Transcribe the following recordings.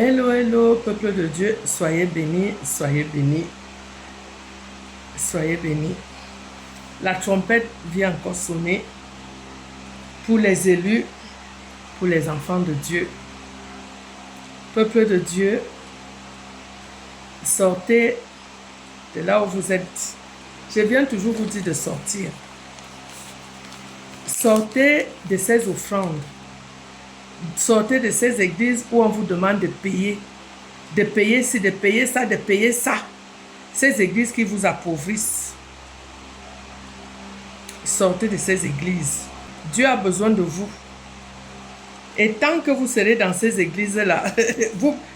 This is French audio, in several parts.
Hello, hello, peuple de Dieu, soyez bénis, soyez bénis, soyez bénis. La trompette vient encore sonner pour les élus, pour les enfants de Dieu. Peuple de Dieu, sortez de là où vous êtes. Je viens toujours vous dire de sortir. Sortez de ces offrandes. Sortez de ces églises où on vous demande de payer. De payer ci, de payer ça, de payer ça. Ces églises qui vous appauvrissent. Sortez de ces églises. Dieu a besoin de vous. Et tant que vous serez dans ces églises-là,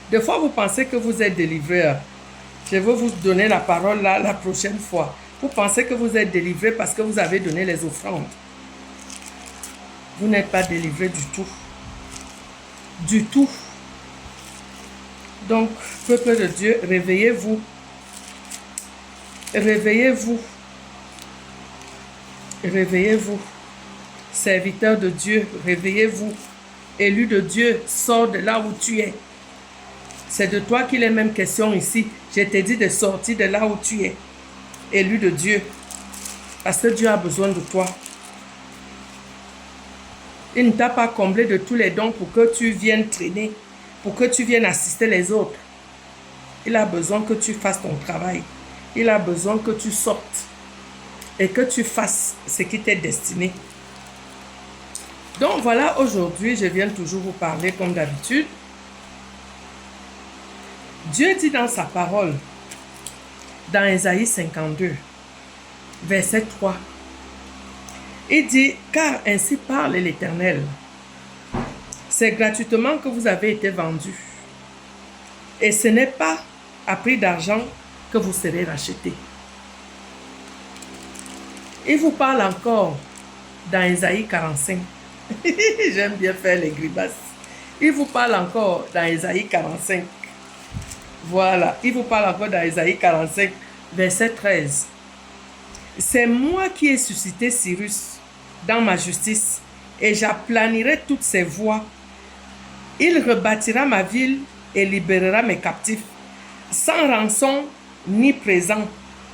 des fois vous pensez que vous êtes délivré. Je vais vous donner la parole là la prochaine fois. Vous pensez que vous êtes délivré parce que vous avez donné les offrandes. Vous n'êtes pas délivré du tout. Du tout. Donc, peuple de Dieu, réveillez-vous. Réveillez-vous. Réveillez-vous. Serviteurs de Dieu, réveillez-vous. Élu de Dieu, sors de là où tu es. C'est de toi qu'il est même question ici. Je t'ai dit de sortir de là où tu es. Élu de Dieu. Parce que Dieu a besoin de toi. Il ne t'a pas comblé de tous les dons pour que tu viennes traîner, pour que tu viennes assister les autres. Il a besoin que tu fasses ton travail. Il a besoin que tu sortes et que tu fasses ce qui t'est destiné. Donc voilà, aujourd'hui, je viens toujours vous parler comme d'habitude. Dieu dit dans sa parole, dans Ésaïe 52, verset 3, il dit, car ainsi parle l'Éternel, c'est gratuitement que vous avez été vendus, et ce n'est pas à prix d'argent que vous serez rachetés. Il vous parle encore dans Ésaïe 45. J'aime bien faire les grimaces. Il vous parle encore dans Ésaïe 45. Voilà, il vous parle encore dans Ésaïe 45, verset 13. C'est moi qui ai suscité Cyrus dans ma justice, et j'aplanirai toutes ses voies. Il rebâtira ma ville et libérera mes captifs, sans rançon ni présent,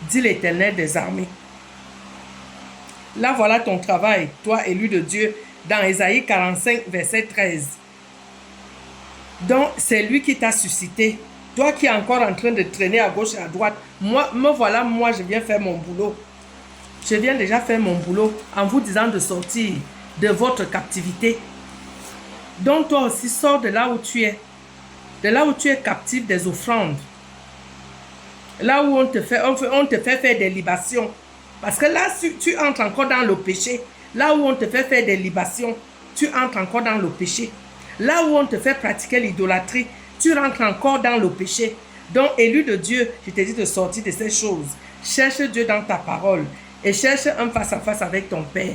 dit l'Éternel des armées. Là, voilà ton travail, toi, élu de Dieu, dans Ésaïe 45, verset 13. Donc, c'est lui qui t'a suscité. Toi qui es encore en train de traîner à gauche et à droite, me voilà, moi, je viens faire mon boulot. Je viens déjà faire mon boulot en vous disant de sortir de votre captivité. Donc, toi aussi, sors de là où tu es. De là où tu es captif des offrandes. Là où on te fait faire des libations. Parce que là, tu entres encore dans le péché. Là où on te fait faire des libations, tu entres encore dans le péché. Là où on te fait pratiquer l'idolâtrie, tu rentres encore dans le péché. Donc, élu de Dieu, je te dis de sortir de ces choses. Cherche Dieu dans ta parole et cherche un face-à-face avec ton Père.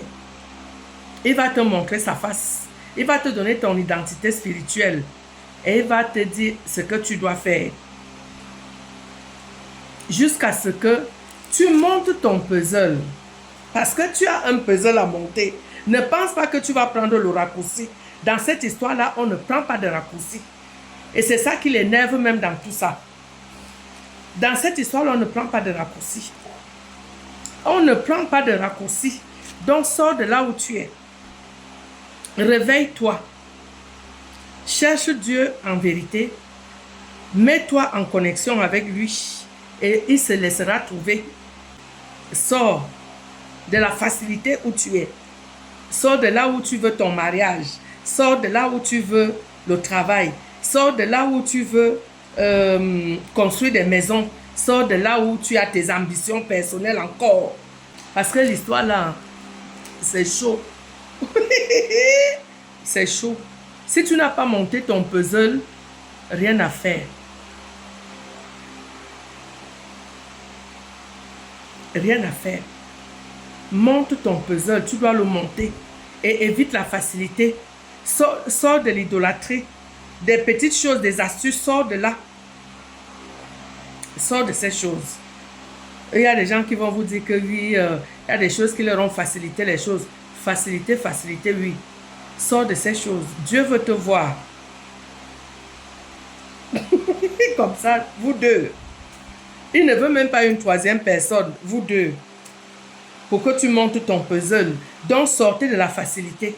Il va te montrer sa face. Il va te donner ton identité spirituelle et il va te dire ce que tu dois faire. Jusqu'à ce que tu montes ton puzzle. Parce que tu as un puzzle à monter. Ne pense pas que tu vas prendre le raccourci. Dans cette histoire-là, on ne prend pas de raccourci. Et c'est ça qui l'énerve même dans tout ça. Dans cette histoire-là, on ne prend pas de raccourci. On ne prend pas de raccourci. Donc, sors de là où tu es. Réveille-toi. Cherche Dieu en vérité. Mets-toi en connexion avec lui. Et il se laissera trouver. Sors de la facilité où tu es. Sors de là où tu veux ton mariage. Sors de là où tu veux le travail. Sors de là où tu veux construire des maisons. Sors de là où tu as tes ambitions personnelles encore. Parce que l'histoire là, c'est chaud. C'est chaud. Si tu n'as pas monté ton puzzle, rien à faire. Rien à faire. Monte ton puzzle, tu dois le monter. Et évite la facilité. Sors de l'idolâtrie. Des petites choses, des astuces, sors de là. Sors de ces choses. Il y a des gens qui vont vous dire que oui, il y a des choses qui leur ont facilité les choses. Facilité, facilité, oui. Sors de ces choses. Dieu veut te voir. Comme ça, vous deux. Il ne veut même pas une troisième personne, vous deux. Pour que tu montes ton puzzle. Donc, sortez de la facilité.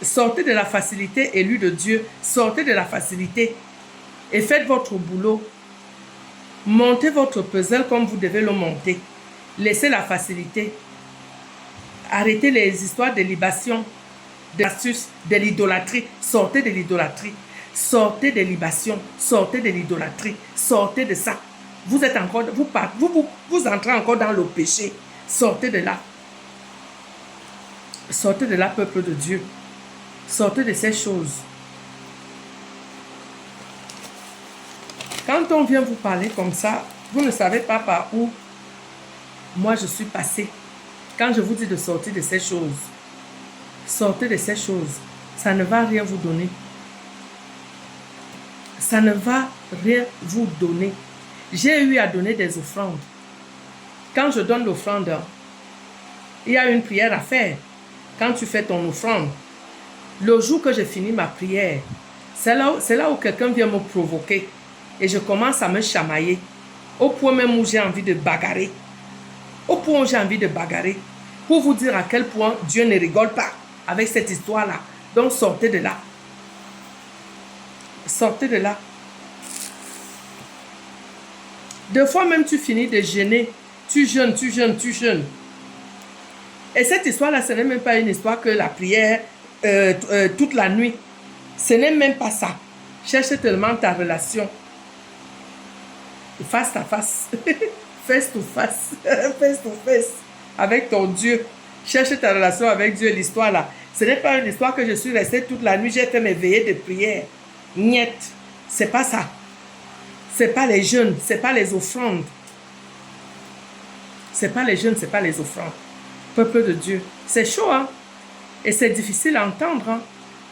Sortez de la facilité, élu de Dieu. Sortez de la facilité. Et faites votre boulot. Montez votre puzzle comme vous devez le monter. Laissez la facilité. Arrêtez les histoires de libation, d'astuces, de l'idolâtrie. Sortez de l'idolâtrie. Sortez des libations. Sortez de l'idolâtrie. Sortez de ça. Vous êtes encore, vous entrez encore dans le péché. Sortez de là. Sortez de là, peuple de Dieu. Sortez de ces choses. Quand on vient vous parler comme ça, vous ne savez pas par où moi je suis passé. Quand je vous dis de sortir de ces choses, sortez de ces choses. Ça ne va rien vous donner. Ça ne va rien vous donner. J'ai eu à donner des offrandes. Quand je donne l'offrande, il y a une prière à faire. Quand tu fais ton offrande, le jour que j'ai fini ma prière, c'est là où quelqu'un vient me provoquer. Et je commence à me chamailler. Au point même où j'ai envie de bagarrer. Au point où j'ai envie de bagarrer. Pour vous dire à quel point Dieu ne rigole pas avec cette histoire-là. Donc sortez de là. Sortez de là. Deux fois même tu finis de jeûner. Tu jeûnes, tu jeûnes, tu jeûnes. Et cette histoire-là, ce n'est même pas une histoire que la prière toute la nuit. Ce n'est même pas ça. Cherche tellement ta relation. Face à face. Face to face. Face to face. Avec ton Dieu. Cherche ta relation avec Dieu, l'histoire là. Ce n'est pas une histoire que je suis restée toute la nuit, j'ai fait mes veillées de prière. Niet. C'est pas ça. C'est pas les jeûnes, c'est pas les offrandes. C'est pas les jeûnes, c'est pas les offrandes. Peuple de Dieu. C'est chaud, hein? Et c'est difficile à entendre, hein?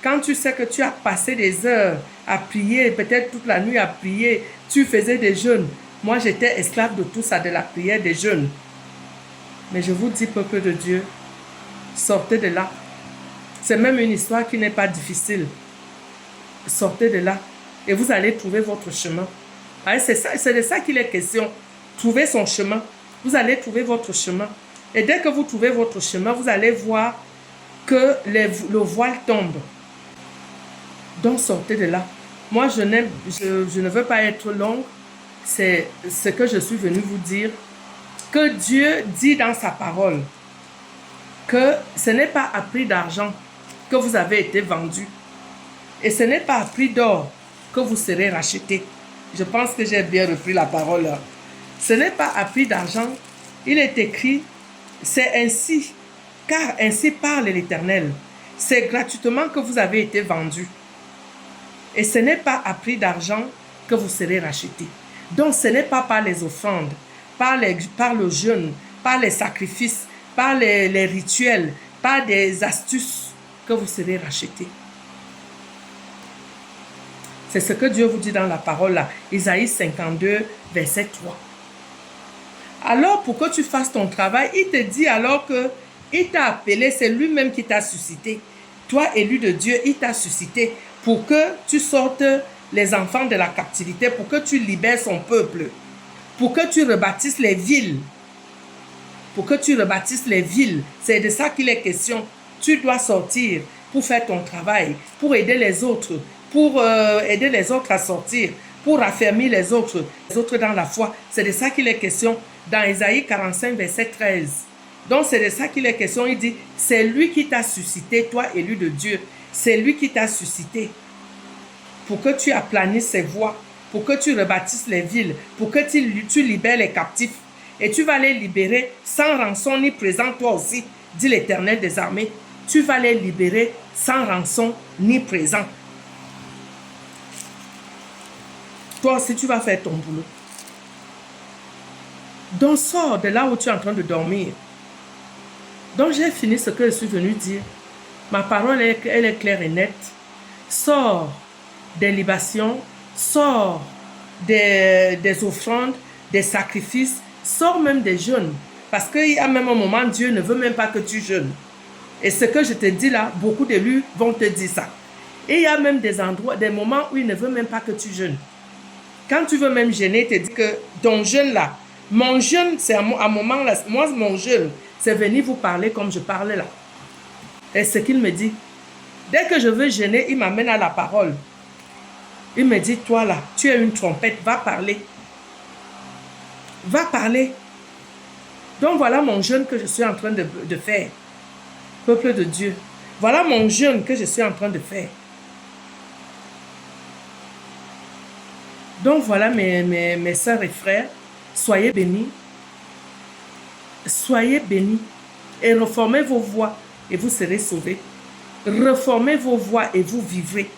Quand tu sais que tu as passé des heures à prier, peut-être toute la nuit à prier, tu faisais des jeûnes. Moi, j'étais esclave de tout ça, de la prière, des jeûnes. Mais je vous dis, peuple de Dieu, sortez de là. C'est même une histoire qui n'est pas difficile. Sortez de là et vous allez trouver votre chemin. C'est de ça qu'il est question. Trouver son chemin. Vous allez trouver votre chemin. Et dès que vous trouvez votre chemin, vous allez voir que le voile tombe. Donc sortez de là. Moi, je ne veux pas être longue. C'est ce que je suis venue vous dire. Que Dieu dit dans sa parole que ce n'est pas à prix d'argent que vous avez été vendu. Et ce n'est pas à prix d'or que vous serez racheté. Je pense que j'ai bien repris la parole. Ce n'est pas à prix d'argent. Il est écrit, c'est ainsi, car ainsi parle l'Éternel. C'est gratuitement que vous avez été vendu. Et ce n'est pas à prix d'argent que vous serez racheté. Donc ce n'est pas par les offrandes, par le jeûne, par les sacrifices, par les rituels, par des astuces que vous serez racheté. C'est ce que Dieu vous dit dans la parole là, Isaïe 52, verset 3. Alors, pour que tu fasses ton travail, il te dit alors que il t'a appelé, c'est lui-même qui t'a suscité. Toi, élu de Dieu, il t'a suscité pour que tu sortes les enfants de la captivité, pour que tu libères son peuple, pour que tu rebâtisses les villes. Pour que tu rebâtisses les villes. C'est de ça qu'il est question. Tu dois sortir pour faire ton travail, pour aider les autres, pour aider les autres à sortir, pour affermir les autres dans la foi. C'est de ça qu'il est question dans Isaïe 45, verset 13. Donc c'est de ça qu'il est question. Il dit, c'est lui qui t'a suscité, toi élu de Dieu. C'est lui qui t'a suscité pour que tu aplanisses ses voies, pour que tu rebâtisses les villes, pour que tu libères les captifs. Et tu vas les libérer sans rançon ni présent, toi aussi, dit l'Éternel des armées. Tu vas les libérer sans rançon ni présent. Toi aussi, tu vas faire ton boulot. Donc, sors de là où tu es en train de dormir. Donc, j'ai fini ce que je suis venu dire. Ma parole, elle est claire et nette. Sors des libations, sors des offrandes, des sacrifices, sors même des jeûnes. Parce qu'il y a même un moment, Dieu ne veut même pas que tu jeûnes. Et ce que je te dis là, beaucoup d'élus vont te dire ça. Et il y a même des endroits, des moments où il ne veut même pas que tu jeûnes. Quand tu veux même jeûner, il te dit que ton jeûne là, mon jeûne, c'est à un moment là, moi mon jeûne, c'est venir vous parler comme je parlais là. Et ce qu'il me dit. Dès que je veux jeûner, il m'amène à la parole. Il me dit, toi là, tu es une trompette, va parler. Va parler. Donc voilà mon jeûne que je suis en train de faire. Peuple de Dieu. Voilà mon jeûne que je suis en train de faire. Donc voilà mes sœurs et frères, soyez bénis. Soyez bénis et reformez vos voies et vous serez sauvés. Reformez vos voies et vous vivrez.